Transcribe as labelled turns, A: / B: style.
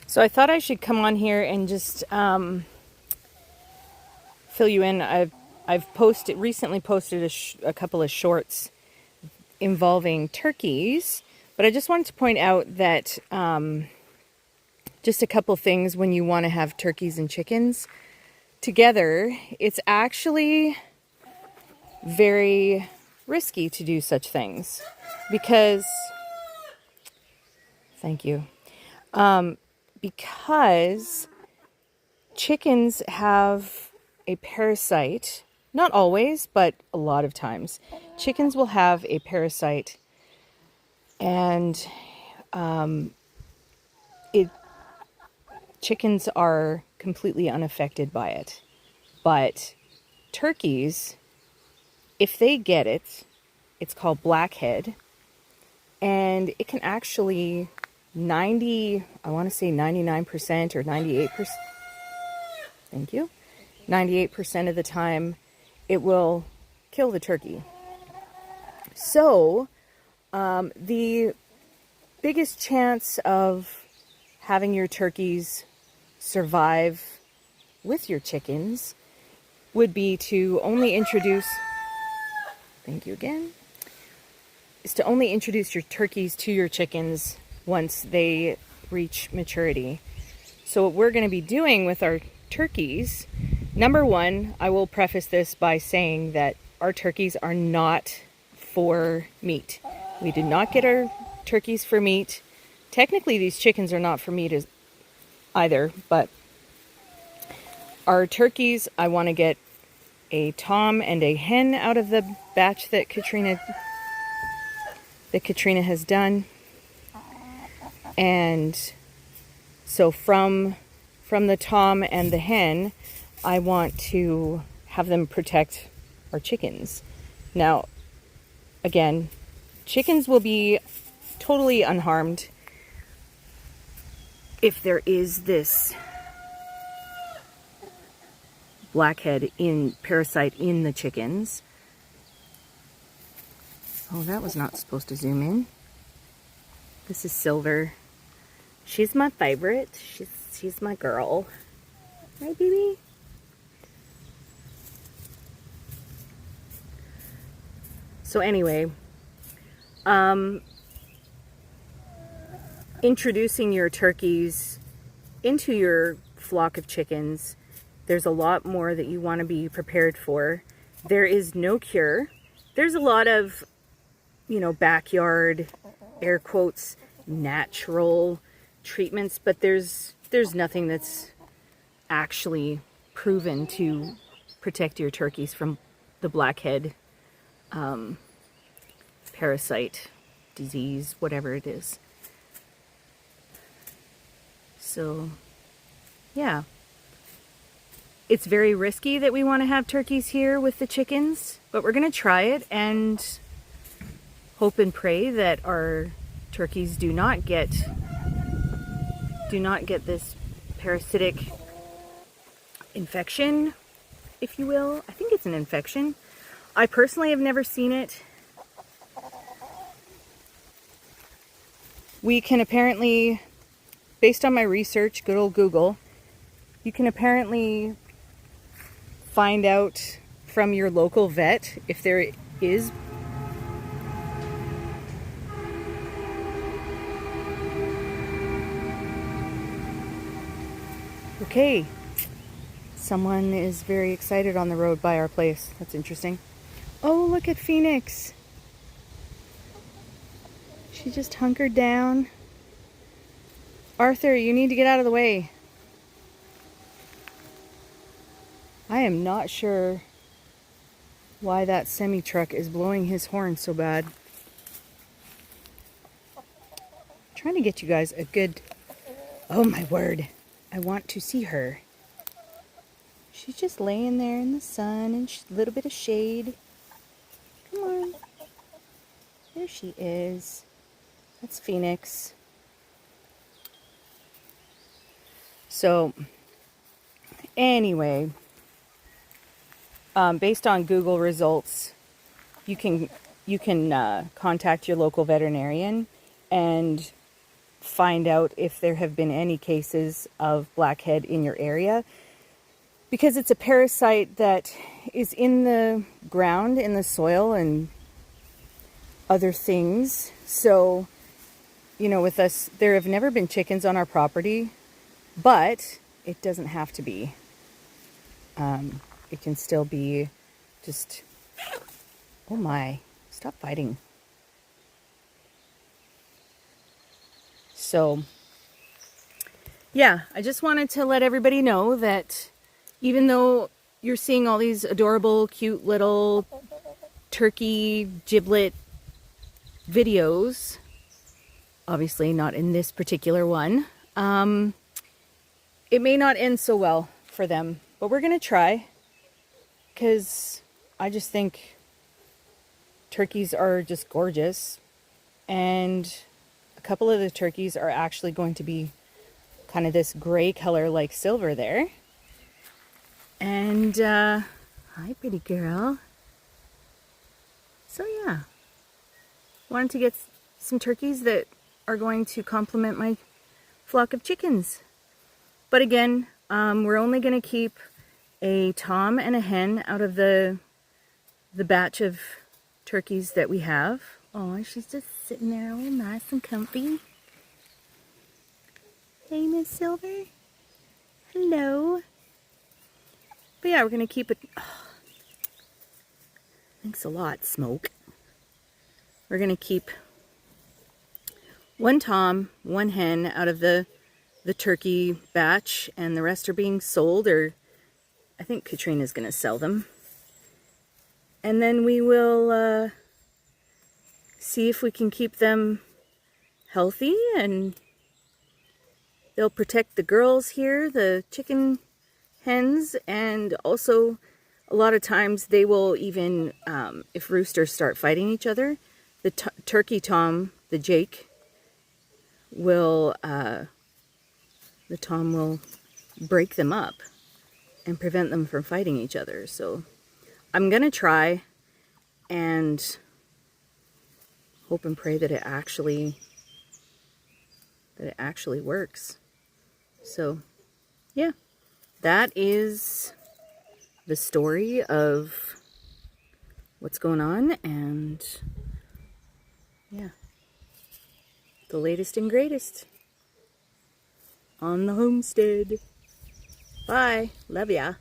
A: So I thought I should come on here and just fill you in. I've recently posted a couple of shorts involving turkeys, but I just wanted to point out that just a couple things when you want to have turkeys and chickens together. It's actually very risky to do such things because, thank you, because chickens have a parasite. Not always, but a lot of times. Chickens will have a parasite, and chickens are completely unaffected by it. But turkeys, if they get it, it's called blackhead, and it can actually 99% or 98%, thank you, 98% of the time, it will kill the turkey. So, the biggest chance of having your turkeys survive with your chickens would be to only introduce, thank you again, is to only introduce your turkeys to your chickens once they reach maturity. So what we're going to be doing with our turkeys, number one, I will preface this by saying that our turkeys are not for meat. We did not get our turkeys for meat. Technically, these chickens are not for meat either, but our turkeys, I want to get a tom and a hen out of the batch that Katrina has done. And so from the tom and the hen, I want to have them protect our chickens. Now, again, chickens will be totally unharmed if there is this blackhead parasite in the chickens. Oh, that was not supposed to zoom in. This is Silver. She's my favorite. She's my girl. Right, baby? So anyway, introducing your turkeys into your flock of chickens, there's a lot more that you want to be prepared for. There is no cure. There's a lot of, backyard, air quotes, natural treatments, but there's nothing that's actually proven to protect your turkeys from the blackhead parasite, disease, whatever it is. So, yeah. It's very risky that we want to have turkeys here with the chickens, but we're going to try it and hope and pray that our turkeys do not get this parasitic infection, if you will. I think it's an infection. I personally have never seen it. We can apparently, based on my research, good old Google, you can apparently find out from your local vet if there is okay. Someone is very excited on the road by our place. That's interesting. Oh, look at Phoenix. She just hunkered down. Arthur, you need to get out of the way. I am not sure why that semi-truck is blowing his horn so bad. I'm trying to get you guys a good... Oh my word. I want to see her. She's just laying there in the sun and a little bit of shade. Come on. There she is. That's Phoenix. So, anyway, based on Google results, you can contact your local veterinarian and find out if there have been any cases of blackhead in your area, because it's a parasite that is in the ground, in the soil, and other things. So, you know, with us, there have never been chickens on our property, but it doesn't have to be. It can still be just, oh my, stop fighting. So, yeah, I just wanted to let everybody know that even though you're seeing all these adorable, cute little turkey giblet videos, obviously not in this particular one, it may not end so well for them, but we're going to try, because I just think turkeys are just gorgeous, and a couple of the turkeys are actually going to be kind of this gray color like silver there. And hi, pretty girl. So yeah, wanted to get some turkeys that are going to complement my flock of chickens. But again, we're only going to keep a tom and a hen out of the batch of turkeys that we have. Oh, she's just sitting there all nice and comfy. Hey, Miss Silver. Hello. But yeah, we're going to keep it. Oh, thanks a lot, Smoke. We're going to keep one tom, one hen out of the turkey batch, and the rest are being sold, or I think Katrina's going to sell them. And then we will see if we can keep them healthy, and they'll protect the girls here, the chicken hens, and also a lot of times they will even, if roosters start fighting each other, the turkey tom, the Jake, will, the tom will break them up and prevent them from fighting each other. So I'm going to try and hope and pray that it actually works. So yeah, that is the story of what's going on, and yeah, the latest and greatest on the homestead. Bye. Love ya.